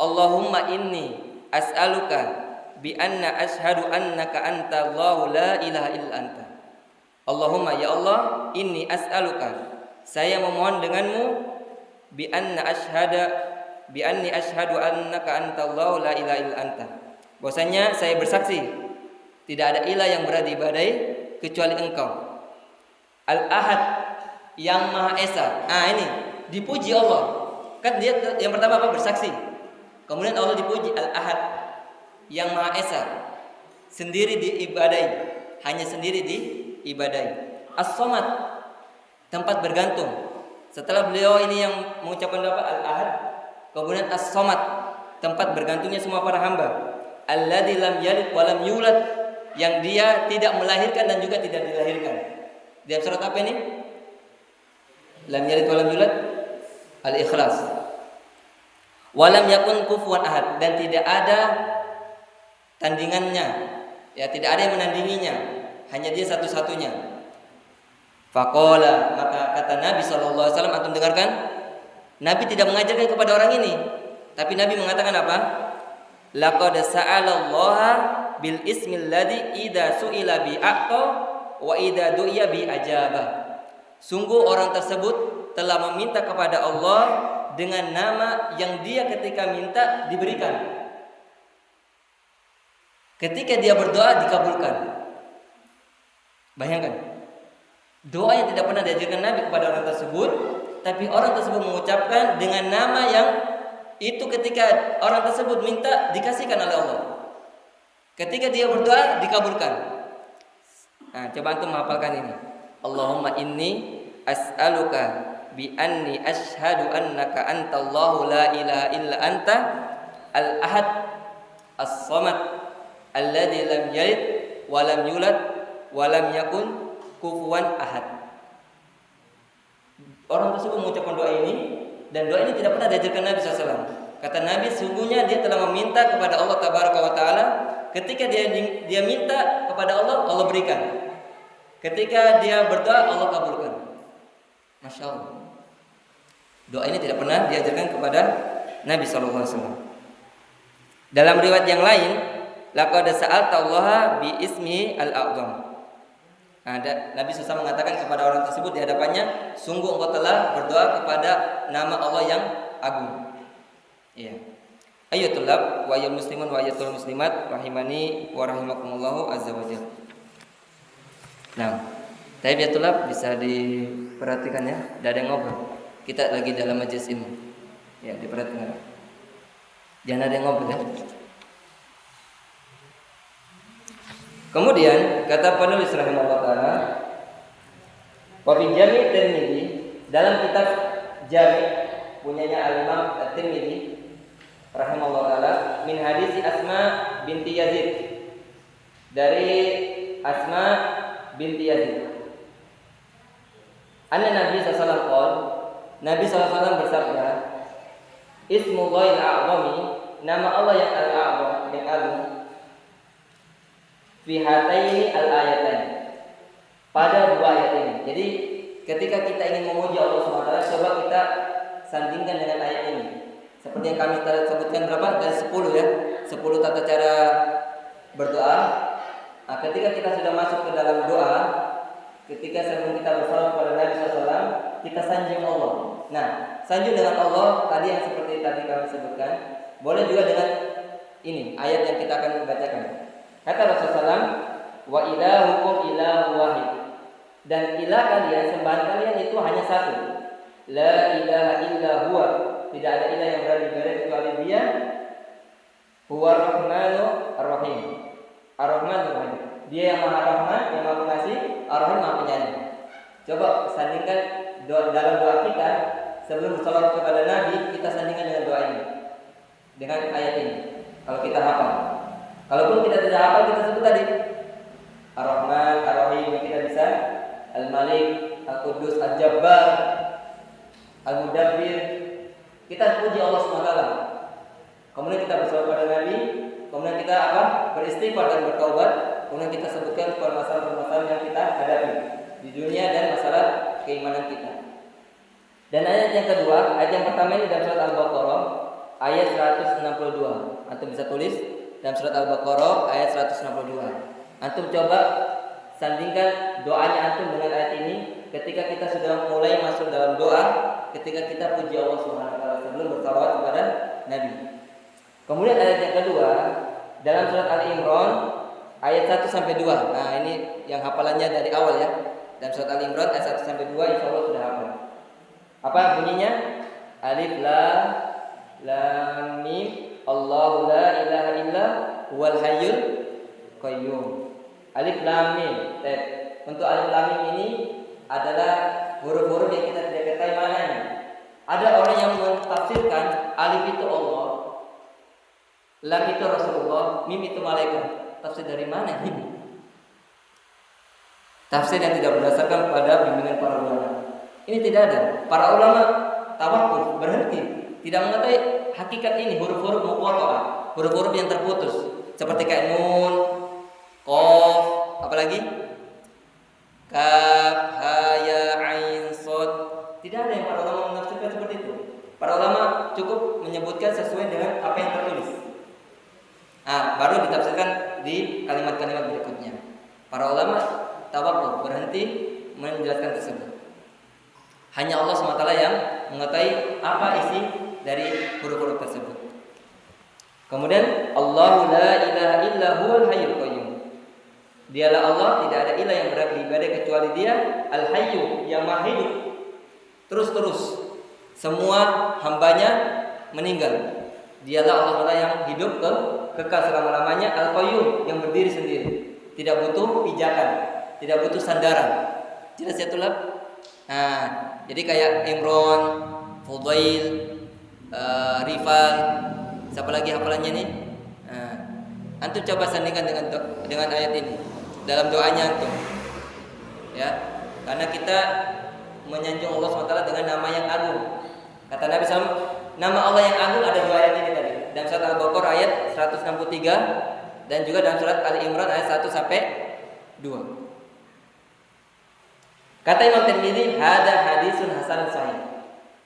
Allahumma inni as'aluka bi anna ashhadu annaka anta Allahu la ilaha illa anta. Allahumma, ya Allah, inni as'aluka, saya memohon denganmu, bi anni ashhadu annaka anta Allahu la ilaha illa anta, bahwasanya saya bersaksi tidak ada ilah yang berhak diibadahi kecuali Engkau. Al-Ahad, yang Maha Esa. Ini dipuji Allah. Kan dia yang pertama apa? Bersaksi. Kemudian Allah dipuji, Al-Ahad, yang Maha Esa, sendiri diibadahi, hanya sendiri diibadahi. As-Samad, tempat bergantung. Setelah beliau ini yang mengucapkan doa Al-Ahad, kemudian As-Samad, tempat bergantungnya semua para hamba. Alladzi lam yalid wa lam yulad, yang dia tidak melahirkan dan juga tidak dilahirkan. Di surat apa ini? Lam yalid wa lam yulad, Al-Ikhlas. Wa lam yakun kufuwan ahad, dan tidak ada tandingannya, ya, tidak ada yang menandinginya, hanya dia satu-satunya. Faqala, maka kata Nabi SAW, antum dengarkan, Nabi tidak mengajarkan kepada orang ini, tapi Nabi mengatakan apa? Laqad sa'alallaha bil ismil ladzi idza su'ila bi a'ta wa idza du'iya bi ajaba. Sungguh orang tersebut telah meminta kepada Allah dengan nama yang dia ketika minta diberikan. Ketika dia berdoa dikabulkan. Bayangkan, doa yang tidak pernah diajarkan Nabi kepada orang tersebut, tapi orang tersebut mengucapkan dengan nama yang itu ketika orang tersebut minta dikasihkan oleh Allah. Ketika dia berdoa dikabulkan. Coba antum menghafalkan ini. Allahumma inni as'aluka bi anni ashhadu annaka antallahu la ilaha illa anta al-ahad as-samad alladzi lam yalid wa lam yulad wa lam yakun kufuwan ahad. Orang tersebut mengucapkan doa ini, dan doa ini tidak pernah diajarkan Nabi SAW. Kata Nabi, sungguhnya dia telah meminta kepada Allah Tabaraka wa Ta'ala. Ketika dia minta kepada Allah, Allah berikan. Ketika dia berdoa, Allah kabulkan. Masya Allah. Doa ini tidak pernah diajarkan kepada Nabi SAW. Dalam riwayat yang lain, laqad sa'alta Allah bi ismi al-a'zam. Nabi SAW mengatakan kepada orang tersebut di hadapannya, sungguh engkau telah berdoa kepada nama Allah yang agung. Iya. Ayyuhal tulab wa ayyuhal muslimun wa ayyuhal muslimat rahimani wa rahimakumullahu azza wa jalla. Nah, tapi ya tulab bisa diperhatikan ya, tidak ada yang ngobrol. Kita lagi dalam majelis ilmu. Ya, diperhatikan. Jangan ada yang ngobrol ya. Kemudian kata penulis rahimahullah taala, wa fi Jami' Tirmidzi, dalam kitab Jami' punyanya Al-Imam At-Tirmidzi rahimahullah taala, min hadis Asma binti Yazid, dari Asma binti Yazid. Anna Nabi sallallahu alaihi wasallam, Nabi sallallahu alaihi wasallam bersabda, Ismullahil a'zami, nama Allah yang al-a'zam, yang agung, fi hataini al-ayataini. Pada dua ayat ini. Jadi ketika kita ingin memuji Allah SWT, coba kita sandingkan dengan ayat ini. Seperti yang kami sebutkan berapa? Dari 10 ya. 10 tata cara berdoa. Nah, ketika kita sudah masuk ke dalam doa, ketika sebelum kita bersalawat kepada Nabi SAW, kita sanjung Allah. Nah, sanjung dengan Allah tadi yang seperti tadi kami sebutkan, boleh juga dengan ini ayat yang kita akan bacakan. Kata Rasulullah SAW, wa ilahukum ilahu wahid. Dan ilah kalian, sembahan kalian itu hanya satu. La ilaha illa huwa. Tidak ada ilah yang beribadah kecuali Dia. Huwa Rahmanu Ar-Rahim. Ar-Rahman Ar-Rahim. Dia yang Maha Rahman, yang Maha Pengasih, Ar-Rahim Maha Penyayang. Coba sandingkan dalam doa kita sebelum bersalawat kepada Nabi, kita sandingkan dengan doa ini, dengan ayat ini. Kalau kita hafal. Kalaupun kita tidak hafal, kita sebut tadi Ar-Rahman Ar-Rahim yang kita bisa, Al-Malik, Al-Qudus, Al-Jabbar, Al-Mudabbir. Kita puji Allah SWT. Kemudian kita bersalawat kepada Nabi. Kemudian kita beristighfar dan bertaubat. Kemudian kita sebutkan permasalahan-permasalahan yang kita hadapi di dunia dan masalah keimanan kita. Dan ayat yang kedua, ayat yang pertama ini dalam surat Al-Baqarah ayat 162. Antum bisa tulis dalam surat Al-Baqarah ayat 162. Antum coba sandingkan doanya antum dengan ayat ini ketika kita sudah mulai masuk dalam doa, ketika kita puji Allah Subhanahu wa taala sebelum bersalawat kepada Nabi. Kemudian ayat yang kedua dalam surat Al-Imran ayat 1 sampai 2. Nah, ini yang hafalannya dari awal ya. Dalam surat Al-Imran ayat 1 sampai 2 insyaallah sudah hafal. Apa bunyinya? Alif lam mim Allahu la ilaha illa huwal hayyul qayyum. Alif lam mim. Untuk alif lam mim ini adalah huruf-huruf yang kita tidak ketahui maknanya. Ada orang yang mentafsirkan alif itu Allah, lam itu Rasulullah, mim itu malaikat. Tafsir dari mana ini? Tafsir yang tidak berdasarkan pada bimbingan para ulama. Ini tidak ada. Para ulama tawakuf, berhenti, tidak mengetahui hakikat ini, huruf-huruf muqatta'ah, huruf-huruf yang terputus, seperti kayak nun, qaf, apalagi kaf, ha, ya, ain, shad. Tidak ada yang para ulama menafsirkan seperti itu. Para ulama cukup menyebutkan sesuai dengan apa yang tertulis. Baru ditafsirkan di kalimat-kalimat berikutnya. Para ulama tawakuf, berhenti menjelaskan tersebut. Hanya Allah SWT yang mengetahui apa isi dari huruf-huruf tersebut. Kemudian Allahu la ilaha illa huwal hayyul qayyum. Dialah Allah, tidak ada ilah yang berhak beribadah kecuali Dia, Al-Hayyu, yang Maha hidup. Terus semua hambanya meninggal. Dialah Allah SWT yang hidup kekal selama-lamanya, Al-Qayyum, yang berdiri sendiri, tidak butuh pijakan, tidak butuh sandaran. Jelas ya tulab? Jadi kayak Imron, Fudail, Rifal, siapa lagi hafalannya nih? Antum coba sandingkan dengan ayat ini dalam doanya antum. Ya, karena kita menyanjung Allah SWT dengan nama yang agung. Kata Nabi SAW, nama Allah yang agung ada dua ayat ini tadi. Dalam surat Al-Baqarah ayat 163 dan juga dalam surat Al-Imran ayat 1 sampai 2. Kata Imam Tirmidzi, hada hadisun hasan sahih.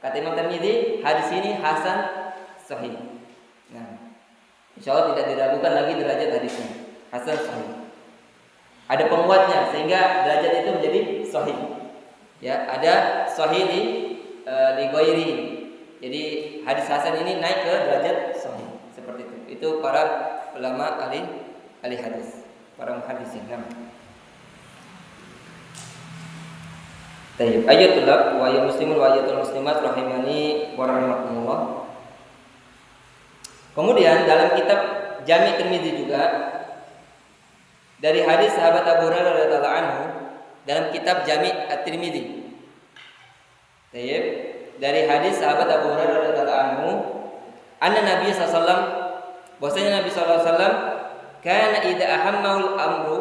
Kata Imam Tirmidzi, hadis ini hasan sahih. Nah, insyaallah tidak diragukan lagi derajat hadisnya. Hasan sahih. Ada penguatnya sehingga derajat itu menjadi sahih. Ya, ada sahih li ghairi. Jadi hadis hasan ini naik ke derajat sahih. Seperti itu. Itu para ulama ahli hadis, para muhaddisin. Tayyib. Ayatul lab wa ya muslimun wa ayatul muslimat rahimani wa rahimakumullah. Kemudian dalam kitab Jami' Tirmidzi juga dari hadis sahabat Abu Hurairah radhiyallahu anhu dalam kitab Jami' At-Tirmidzi. Tayyib. Dari hadis sahabat Abu Hurairah radhiyallahu anhu, anna Nabi sallallahu alaihi wasallam, bahwasanya Nabi sallallahu alaihi wasallam kana idza ahammahu al-amru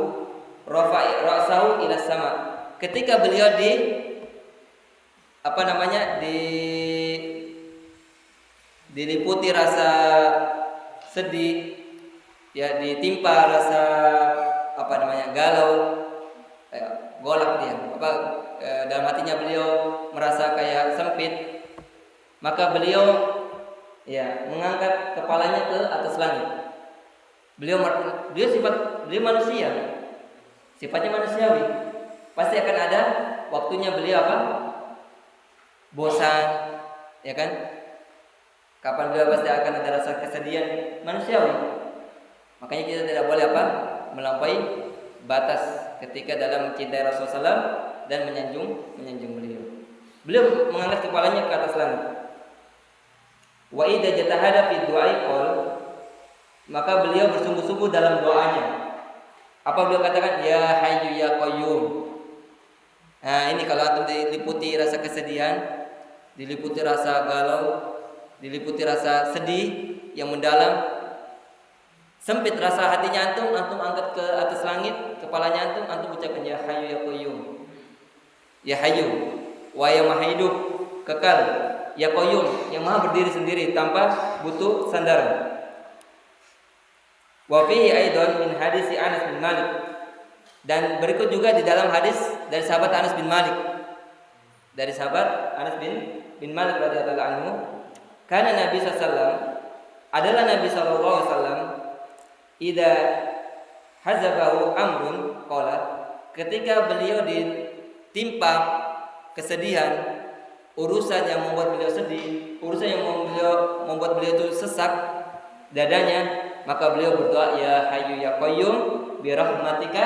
rafa'a ra'sahu ila sama. Ketika beliau diliputi rasa sedih, ya, ditimpa rasa galau, golak dia, dalam hatinya beliau merasa kayak sempit, maka beliau mengangkat kepalanya ke atas langit. Beliau manusia, sifatnya manusiawi. Pasti akan ada waktunya beliau bosan, ya kan? Kapan beliau pasti akan ada rasa kesedihan manusiawi. Makanya kita tidak boleh melampaui batas ketika dalam mencintai Rasulullah SAW dan menyanjung beliau. Beliau mengangkat kepalanya ke atas langit. Wa idza jatahada fi du'ai qol, maka beliau bersungguh-sungguh dalam doanya. Apa beliau katakan? Ya Hayyu ya Qayyum. Nah, ini kalau antum diliputi rasa kesedihan, diliputi rasa galau, diliputi rasa sedih yang mendalam, sempit rasa hatinya antum angkat ke atas langit, kepalanya antum ucapkan ya Hayyu ya Qayyum. Ya Hayyu, wa ya Maha hidup, kekal, ya Qayyum, yang Maha berdiri sendiri tanpa butuh sandaran. Wa fihi aidan min hadis Anas bin Malik, dan berikut juga di dalam hadis dari sahabat Anas bin Malik, bin Malik radhiyallahu anhu, karena Nabi sallallahu adalah Nabi sallallahu alaihi wasallam idza hazabahu amrun qala, ketika beliau ditimpa kesedihan, urusan yang membuat beliau sedih, urusan yang membuat beliau itu sesak dadanya, maka beliau berdoa ya Hayyu ya Qayyum bi rahmatika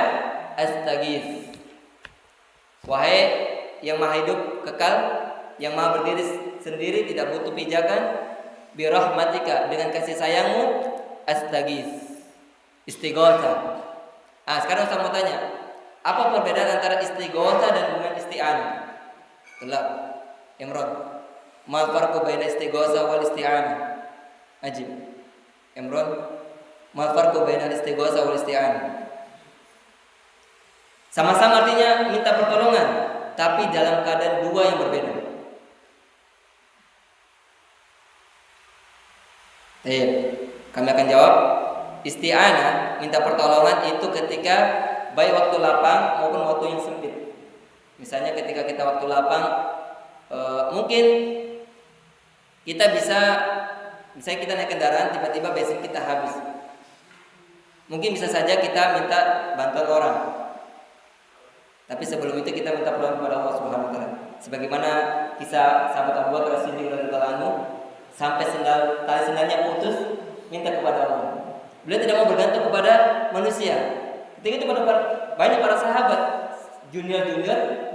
astaghits. Wahai yang Maha hidup kekal, yang Maha berdiri sendiri tidak butuh pijakan, bi rahmatika, dengan kasih sayangmu, astaghits, istighotsah. Sekarang saya mau tanya, apa perbedaan antara istighotsah dan dengan isti'anah? Gelap, Imron. Ma farqu baina istighotsah wal isti'anah? Ajib, Imron. Ma farqu baina istighotsah wal isti'anah? Sama-sama artinya minta pertolongan, tapi dalam keadaan dua yang berbeda. Kami akan jawab. Isti'anah, minta pertolongan, itu ketika baik waktu lapang maupun waktu yang sempit. Misalnya ketika kita waktu lapang, mungkin kita misalnya kita naik kendaraan, tiba-tiba bensin kita habis. Mungkin bisa saja kita minta bantuan orang. Tapi sebelum itu kita minta pertolongan kepada Allah Subhanahu wa taala. Sebagaimana kisah sahabat Abu Bakar As-Siddiq radhiyallahu anhu, sampai tali sendalnya putus, minta kepada Allah. Beliau tidak mau bergantung kepada manusia. Ketika itu banyak para sahabat junior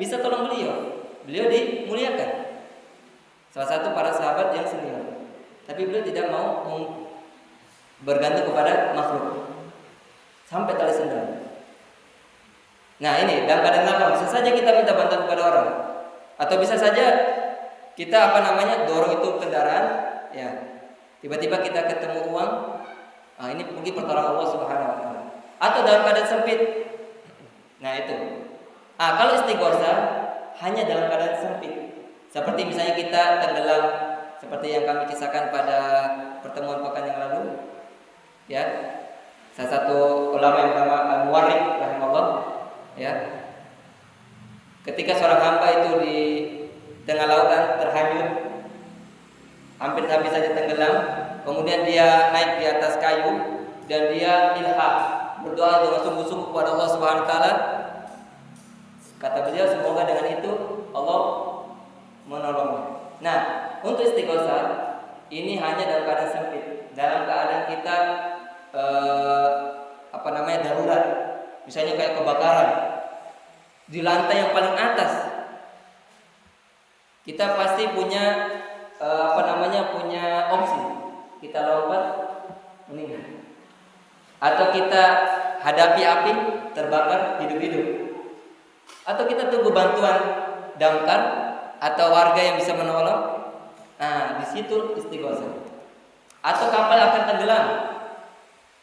bisa tolong beliau. Beliau dimuliakan. Salah satu para sahabat yang senior. Tapi beliau tidak mau bergantung kepada makhluk. Sampai tali sendal. Nah, ini dalam keadaan lapang bisa saja kita minta bantuan kepada orang, atau bisa saja kita dorong itu kendaraan, ya. Tiba-tiba kita ketemu uang, ini mungkin pertolongan Allah Subhanahu wa taala. Atau dalam keadaan sempit. Nah, itu. Kalau istighotsah hanya dalam keadaan sempit. Seperti misalnya kita tenggelam, seperti yang kami kisahkan pada pertemuan pekan yang lalu. Ya. Salah satu ulama yang bernama Al-Muwarriq rahimahullah, ya. Ketika seorang hamba itu di tengah lautan terhanyut, hampir saja tenggelam, kemudian dia naik di atas kayu dan dia ilhah, berdoa dengan sungguh-sungguh kepada Allah Subhanahu wa taala. Kata beliau, semoga dengan itu Allah menolongnya. Nah, untuk istighotsah ini hanya dalam keadaan sempit, dalam keadaan kita darurat. Misalnya kayak kebakaran di lantai yang paling atas, kita pasti punya punya opsi. Kita lompat meninggal, atau kita hadapi api terbakar hidup-hidup, atau kita tunggu bantuan damkar atau warga yang bisa menolong. Nah, di situ istighotsah. Atau kapal akan tenggelam,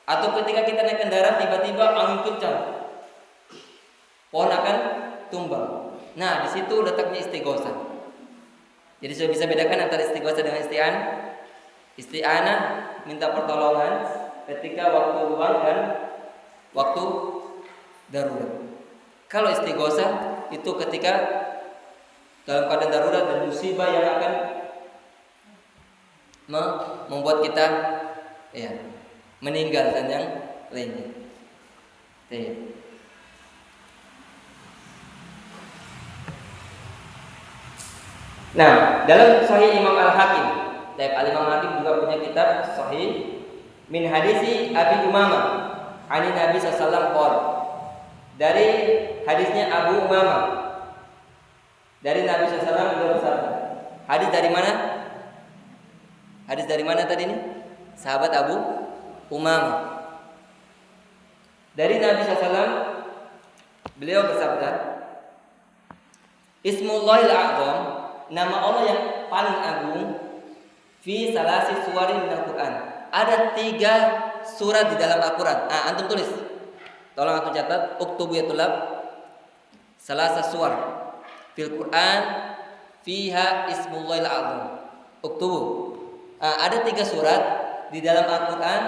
atau ketika kita naik kendaraan tiba-tiba angin kencang, pohon akan tumbang. Nah, di situ letaknya istighotsah. Jadi sudah bisa bedakan antara istighotsah dengan isti'anah. Isti'anah minta pertolongan ketika waktu luang dan waktu darurat. Kalau istighosah itu ketika dalam keadaan darurat dan musibah yang akan membuat kita meninggal dan yang lainnya. Nah, dalam Sahih Imam Al-Hakim, Al-Imam Al-Hakim juga punya kitab Sahih min hadisi Abi Umamah ani Nabi sallallahu alaihi wasallam. Dari hadisnya Abu Umamah dari Nabi sallallahu alaihi wasallam beliau bersabda. Hadis dari mana? Hadis dari mana tadi ini? Sahabat Abu Umamah. Dari Nabi sallallahu alaihi wasallam beliau bersabda, Ismullahil A'zam, nama Allah yang paling agung, fi salasi suwarin minal Quran. Ada 3 surat di dalam Al-Quran. Antum tulis. Tolong antum catat. Uktubu ya tulab. Salasa suwar fil Quran fiha ismullahil a'zam. Uktubu. Ada 3 surat di dalam Al-Quran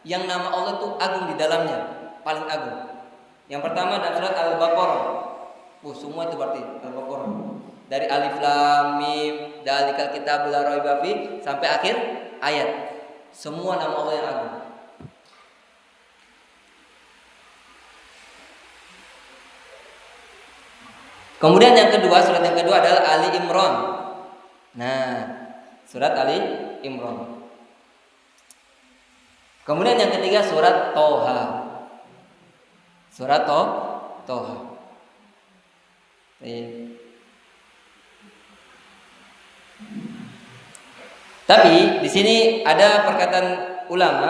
yang nama Allah itu agung di dalamnya, paling agung. Yang pertama adalah surat Al-Baqarah. Semua itu berarti Al-Baqarah. Dari Alif Lam Mim, Dzalikal kitabul la raiba fi sampai akhir ayat. Semua nama Allah yang agung. Kemudian yang kedua, surat yang kedua adalah Ali Imran. Nah, surat Ali Imran. Kemudian yang ketiga surat Toha. Surat Toha. Tapi di sini ada perkataan ulama,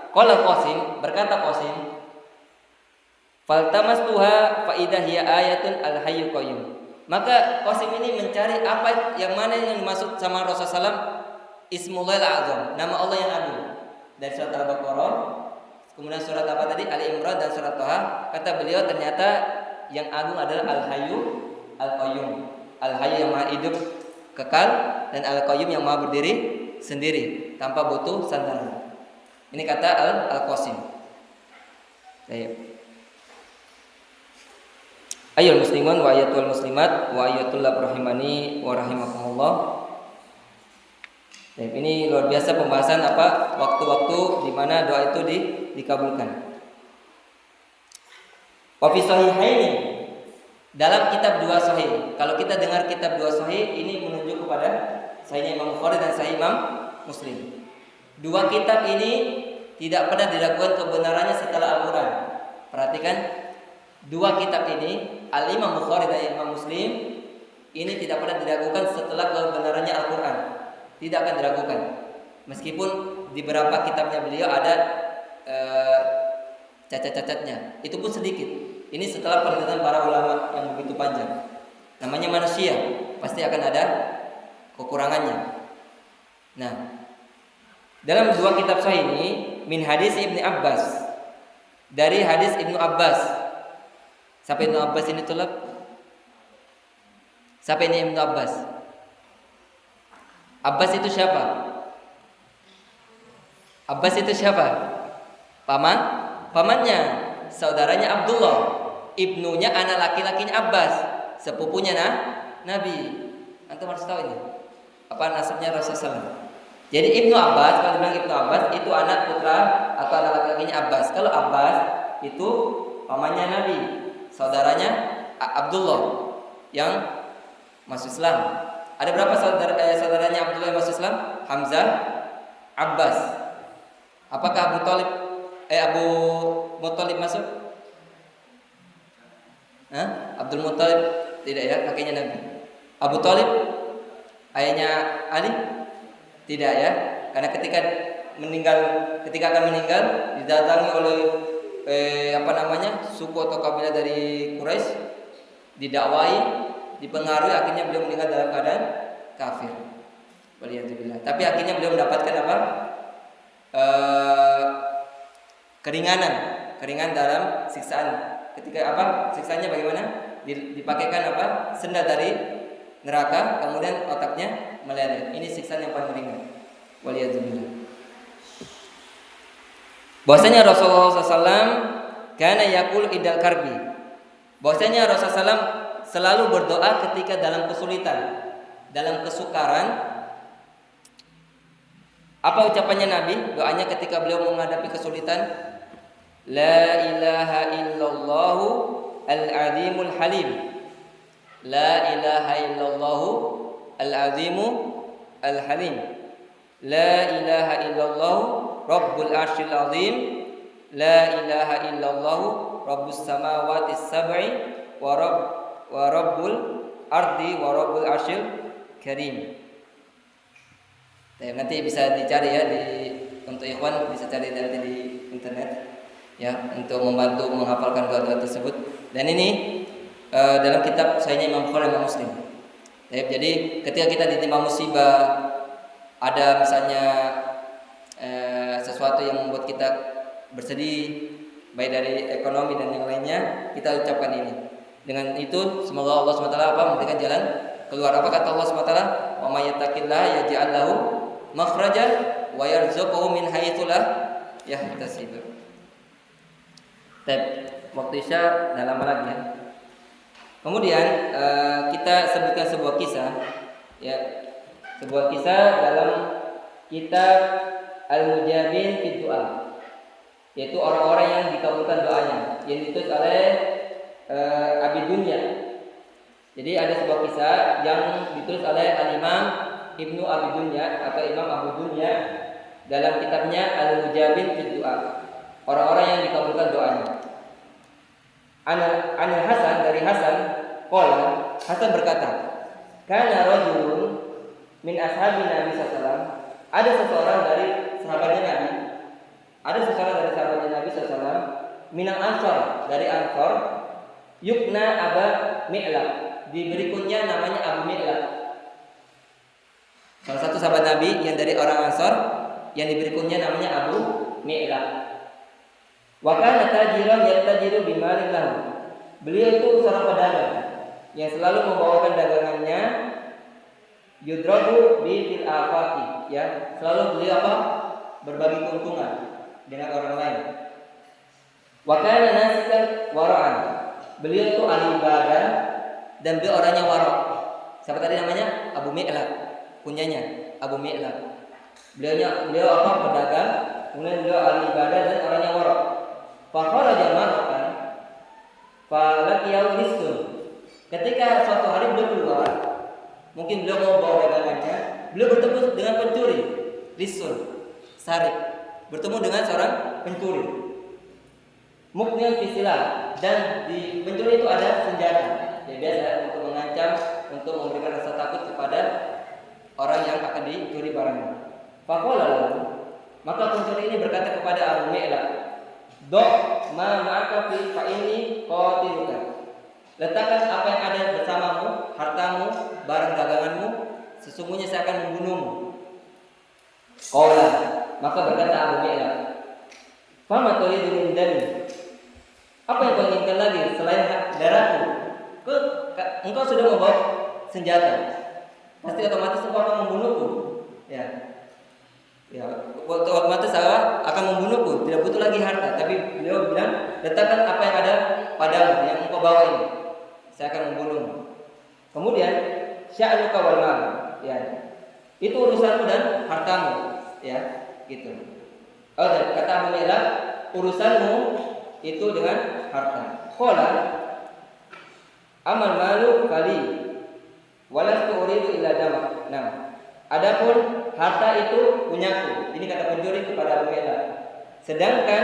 qala Qasim, berkata Qasim, faltamastuha fa idza hiya ayatun al-hayyul qayyum. Maka Qasim ini mencari apa yang mana yang dimaksud sama Rasulullah SAW, Ismullahil A'zam, nama Allah yang agung. Dari surat Al-Baqarah, kemudian surat apa tadi? Ali Imran dan surat Toha. Kata beliau ternyata yang agung adalah Al-Hayyu Al-Qayyum. Al-Hayyu yang maha hidup kekal dan Al-Qayyum yang maha berdiri sendiri tanpa butuh sandaran. Ini kata Al-Qasim. Ayyul muslimun wa ayatul muslimat wa ayatul rahimani wa rahimakumullah. Ini luar biasa pembahasan apa waktu-waktu di mana doa itu dikabulkan. Wa fi sahihaini, dalam kitab 2 sahih. Kalau kita dengar kitab 2 sahih, ini menunjuk kepada Sahihnya Imam Bukhari dan Sahih Imam Muslim. 2 kitab ini tidak pernah diragukan kebenarannya setelah Al-Quran. Perhatikan, 2 kitab ini, Al-Imam Bukhari dan Imam Muslim, ini tidak pernah diragukan setelah kebenarannya Al-Quran. Tidak akan diragukan. Meskipun di beberapa kitabnya beliau ada cacat-cacatnya, itu pun sedikit. Ini setelah penelitian para ulama yang begitu panjang. Namanya manusia, pasti akan ada kekurangannya. Nah, dalam 2 kitab sahih ini, min hadis Ibnu Abbas, dari hadis Ibnu Abbas. Siapa Ibnu Abbas ini tulab? Siapa ini Ibnu Abbas? Abbas itu siapa? Abbas itu siapa? Pamannya, saudaranya Abdullah, ibnunya anak laki-lakinya Abbas, sepupunya Nabi. Antum harus tahu ini. Apa nasabnya Rasulullah SAW. Jadi Ibnu Abbas, kalau dibilang Ibnu Abbas itu anak putra atau anak laki-lakinya Abbas. Kalau Abbas itu pamannya Nabi, saudaranya Abdullah yang masuk Islam. Ada berapa saudaranya Abdullah yang masuk Islam? Hamzah, Abbas. Apakah Abu Muthalib masuk? Abdul Muthalib tidak ya, kakeknya Nabi. Abu Thalib ayahnya Ali? Tidak ya, karena ketika akan meninggal didatangi oleh suku atau kabilah dari Quraisy, didakwai, dipengaruhi, akhirnya beliau meninggal dalam keadaan kafir. Waliyadzubillah. Tapi akhirnya beliau mendapatkan keringan dalam siksaan. Ketika siksanya bagaimana? Dipakaikan senda dari neraka, kemudian otaknya meleleh. Ini siksaan yang paling ringan. Waliyadzubillah. Bahwasanya Rasulullah SAW kana yaqul idal karbi. Bahwasanya Rasulullah SAW selalu berdoa ketika dalam kesulitan, dalam kesukaran. Apa ucapannya Nabi? Doanya ketika beliau menghadapi kesulitan, la ilaha illallah al-azimul halim. La ilaha illallah al-azimu al-halim. La ilaha illallah rabbul arsyil azim. La ilaha illallah rabbus samawati sab'i wa rabbul ardi wa rabbul arsyil karim. Nanti bisa dicari ya untuk ikhwan bisa cari nanti di internet ya untuk membantu menghafalkan doa-doa tersebut. Dan ini dalam kitab Sahihnya Imam Bukhari dan Muslim. Jadi ketika kita ditimpa musibah, ada misalnya sesuatu yang membuat kita bersedih, baik dari ekonomi dan yang lainnya, kita ucapkan ini. Dengan itu semoga Allah SWT memberikan jalan keluar. Apa kata Allah SWT? Wa may yattaqillaha yaj'al lahu makhrajan wa yarzuqhu min haitsu la yahtasib. Waktu Isya dah lama lagi ya. Kemudian kita sebutkan sebuah kisah ya. Sebuah kisah dalam kitab Al-Mujabin fi Du'a, yaitu orang-orang yang dikabulkan doanya yang ditulis oleh Abi Dunya. Jadi ada sebuah kisah yang ditulis oleh Al-Imam Ibnu Abi Dunya atau Imam Abu Dunya dalam kitabnya Al-Mujabin fi Du'a, orang-orang yang dikabulkan doanya. Anil Hasan, dari Hasan, qala, Hasan berkata, kana rajulun min ashabi Nabi sallallahu, ada seseorang dari sahabatnya Nabi, sallallahu, minal Ansar, dari Ansar, yukna Aba Mi'laq, diberi kunyah namanya Abu Mi'laq. Salah satu sahabat Nabi yang dari orang Ansar yang diberi kunyah namanya Abu Mi'laq. Wa kana tajiran yattajiru bimalin lahu. Beliau itu seorang pedagang yang selalu membawakan dagangannya yudrabu bi fil afaqi, ya, selalu beliau berbagi keuntungan dengan orang lain. Wa kana nasikan wara'an. Beliau itu ahli ibadah dan beliau orangnya wara'. Siapa tadi namanya? Abu Mi'laq. Kunyanya Abu Mi'laq. Beliau pedagang, kemudian beliau ahli ibadah dan orangnya wara'. Fa kharaja maratan fa laqiyahu lisun. Ketika suatu hari beliau keluar, mungkin beliau mau bawa dagangannya, beliau bertemu dengan pencuri. Lisun, sarik, bertemu dengan seorang pencuri. Muknil fisilah, dan di pencuri itu ada senjata. Ya biasa untuk mengancam, untuk memberikan rasa takut kepada orang yang akan dicuri barangnya. Faqala lahu, maka pencuri ini berkata kepada Abu Mi'laq, "Dok ma ma'aka fi fa inni qatiluka." Letakkan apa yang ada bersamamu, hartamu, barang daganganmu, sesungguhnya saya akan membunuhmu. Qala, maka berkata Abu Mi'laq, "Fama turidu min dami?" Apa yang kau inginkan lagi selain darahku? Engkau sudah membawa senjata, pasti otomatis engkau akan membunuhku. Ya, otomatis saya akan membunuhku. Tidak butuh lagi harta. Tapi beliau bilang, letakkan apa yang ada padamu, yang engkau bawa ini, saya akan membunuhmu. Kemudian sya'nuka wal mal, ya, itu urusanmu dan hartamu, ya, gitu. Kata Abu Mi'laq, urusanmu itu dengan harta. Qala amal malu kali walastu uridu illa dama. Nah, adapun harta itu punyaku. Ini kata pencuri kepada Abu Mi'laq. Sedangkan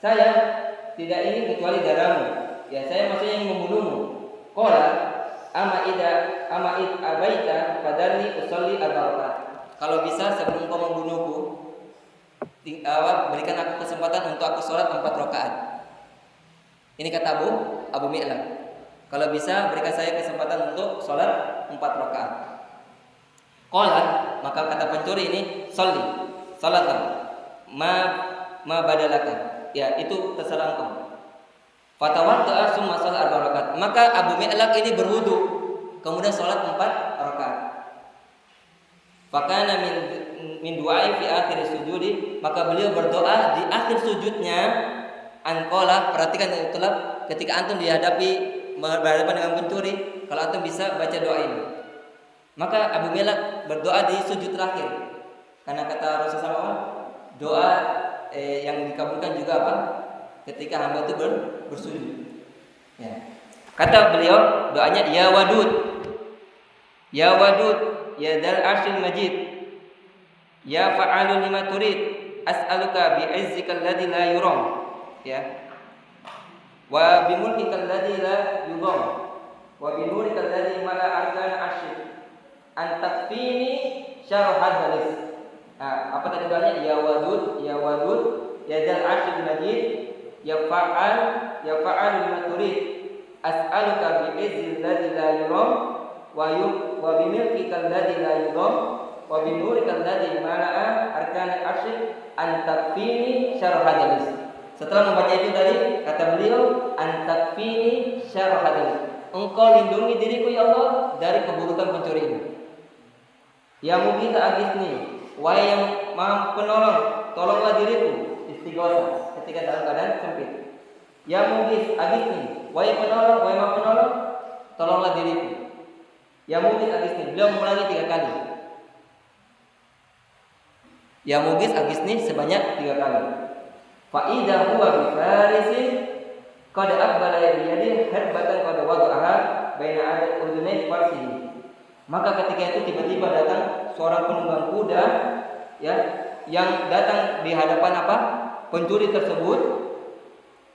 saya tidak ingin kecuali darahmu. Ya, saya maksudnya ingin membunuhmu. Qala ama id abaita fadarni usolli arba'at. Kalau bisa sebelum kau membunuhku, berikan aku kesempatan untuk aku sholat 4 rakaat. Ini kata Abu Mi'laq. Kalau bisa berikan saya kesempatan untuk sholat 4 rakaat. Qala, maka kata pencuri ini, sholli, sholatlah, ma badalaka. Ya, itu terserah engkau. Fatawadda'a summa sholat 4 rakaat. Maka Abu Mi'laq ini berwudu, kemudian sholat 4 rakaat. Fakana min du'ai fi akhir sujudi, maka beliau berdoa di akhir sujudnya. Anqala, perhatikan itulah ketika antum berhadapan dengan pencuri, kalau antum bisa baca doa ini. Maka Abu Melak berdoa di sujud terakhir. Karena kata Rasulullah SAW, doa yang dikabulkan juga apa? Ketika hamba itu bersujud. Ya. Kata beliau doanya, ya Wadud, ya Wadud, ya Dzal Arsyil Majid, ya Fa'alun lima turid, as'aluka bi'izzikal ladzi la yuram, ya, wa bimulkikal ladzi la yudham, wa binurikal ladzi mala arkana arsyik, an takfini syarr hadzal. Apa tadi doanya? Ya Wadud, ya Wadud, ya Dzal Arsyil Majid, ya Fa'al lima turid, as'aluka bi'izzil ladzi la yuram, wa bimilkikal ladzi la yudham, wa binurikal ladzi mala'a arkana arsyik, an takfini syarr hadzal. Setelah membaca itu tadi, kata beliau, an takfini syarr hadzal, engkau lindungi diriku ya Allah dari keburukan pencuri ini. Ya Mughits aghithni, wahai yang Maha Penolong, tolonglah diriku. Istighatsah ketika dalam keadaan sempit. Ya Mughits aghithni, wahai penolong, wahai Maha Penolong, tolonglah diriku. Ya Mughits aghithni, beliau mengulangi 3 kali. Ya Mughits aghithni sebanyak 3 kali. Fa idza huwa bi farisin qad aqbala bi yadihi harbatan qad wada'aha baina adat udunai farsihi. Maka ketika itu tiba-tiba datang seorang penunggang kuda, ya, yang datang di hadapan apa? Pencuri tersebut,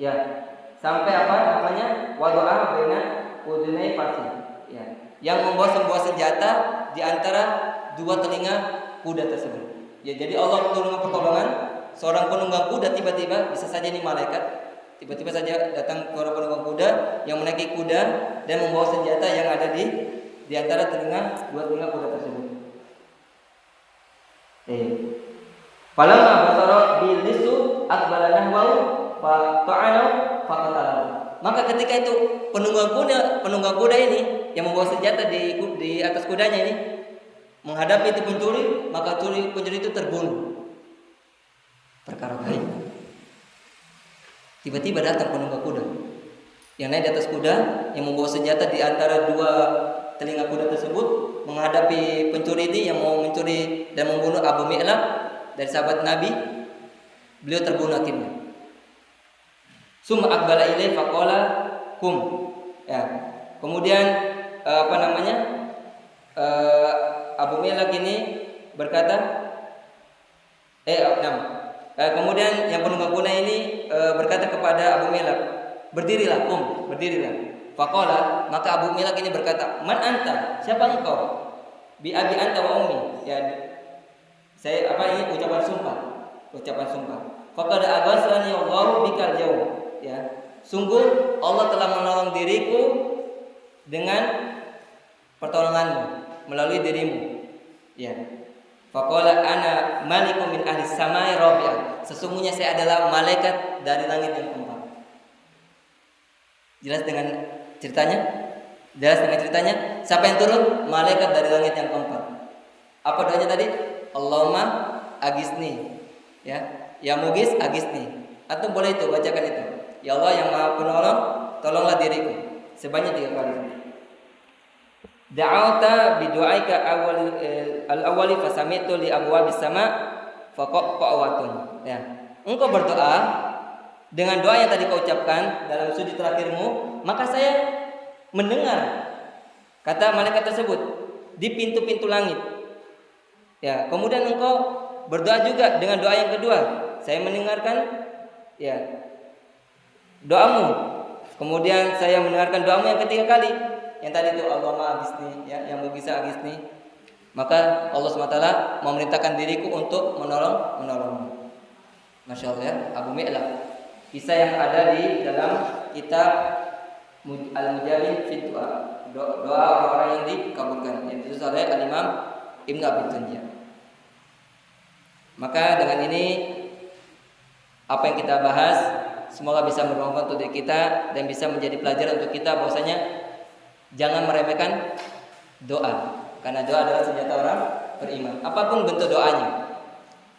ya, sampai apa namanya? Wada'aha baina udunai farsihi, ya, yang membawa sebuah senjata di antara 2 telinga kuda tersebut. Ya, jadi Allah turun pertolongan seorang penunggang kuda, tiba-tiba bisa saja ini malaikat, tiba-tiba saja datang seorang penunggang kuda yang menaiki kuda dan membawa senjata yang ada di antara telinga 2 telinga kuda tersebut. Falamma basara bil lisu aqbala nahwahu fa ta'ala fa qatala. Maka ketika itu penunggang kuda ini yang membawa senjata di atas kudanya ini menghadapi itu pencuri, maka pencuri itu terbunuh. Perkara baik. Tiba-tiba datang penunggang kuda yang naik di atas kuda yang membawa senjata di antara 2 telinga kuda tersebut menghadapi pencuri ini yang mau mencuri dan membunuh Abu Mi'lab dari sahabat Nabi. Beliau terbunuh akhirnya. Summa aqbala ilaihi faqala kum. Ya. Kemudian Abu Mi'lab ini berkata kemudian yang penunggang kuda ini berkata kepada Abu Mi'lab, berdirilah, berdirilah. Faqala, maka Abu Mi'lab ini berkata, man anta? Siapa engkau? Bi abi anta wa ummi. Ya, saya ini ucapan sumpah. Faqad aghasani Allahu bikal yaum. Ya, sungguh Allah telah menolong diriku dengan pertolonganmu melalui dirimu. Ya. Faqala ana malikun min ahli samai rabi'ah. Sesungguhnya saya adalah malaikat dari langit yang keempat. Jelas dengan ceritanya? Siapa yang turun? Malaikat dari langit yang keempat. Apa doanya tadi? Allahumma agisni. Ya Mughits agisni. Atau boleh itu bacakan itu. Ya Allah yang Maha Penolong, tolonglah diriku. Sebanyak 3 kali. Da'auta bidu'aika al-awwali fasami'tu li abwabis sama faqa'watun. Ya. Engkau berdoa dengan doa yang tadi kau ucapkan dalam sujud terakhirmu, maka saya mendengar kata malaikat tersebut di pintu-pintu langit. Ya, kemudian engkau berdoa juga dengan doa yang kedua. Saya mendengarkan ya doamu. Kemudian saya mendengarkan doamu yang ketiga kali. Yang tadi itu Allahumma aghithni, ya, yang bisa aghithni. Maka Allah SWT memerintahkan diriku untuk menolongmu. Masya Allah ya, Abu Mi'lab. Kisah yang ada di dalam kitab Al-Mujallin fi Du'a, doa orang-orang yang dikabulkan, yang ditulis oleh Al-Imam Ibnu Abi Dunya. Maka dengan ini apa yang kita bahas semoga bisa bermanfaat untuk diri kita dan bisa menjadi pelajaran untuk kita bahwasanya jangan meremehkan doa, karena doa adalah senjata orang beriman. Apapun bentuk doanya,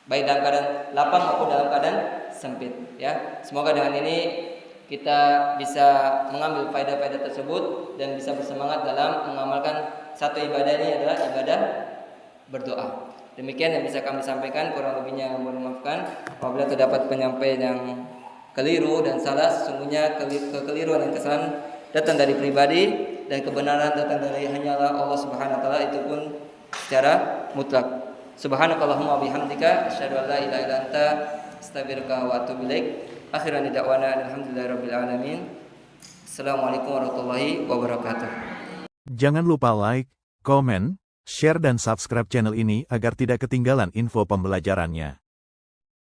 baik dalam keadaan lapang maupun dalam keadaan sempit. Ya, semoga dengan ini kita bisa mengambil faedah-faedah tersebut dan bisa bersemangat dalam mengamalkan satu ibadah ini adalah ibadah berdoa. Demikian yang bisa kami sampaikan, kurang lebihnya mohon maafkan. Apabila terdapat penyampaian yang keliru dan salah, sesungguhnya kekeliruan dan kesalahan datang dari pribadi dan kebenaran datang dari hanyalah Allah Subhanahu wa taala, itu pun secara mutlak. Subhanakallahumma bihamdika asyhadu an la ilaha illa anta astaghfiruka wa atubu ilaik. Akhiran da'wana alhamdulillahirabbil alamin. Assalamualaikum warahmatullahi wabarakatuh. Jangan lupa like, komen, share dan subscribe channel ini agar tidak ketinggalan info pembelajarannya.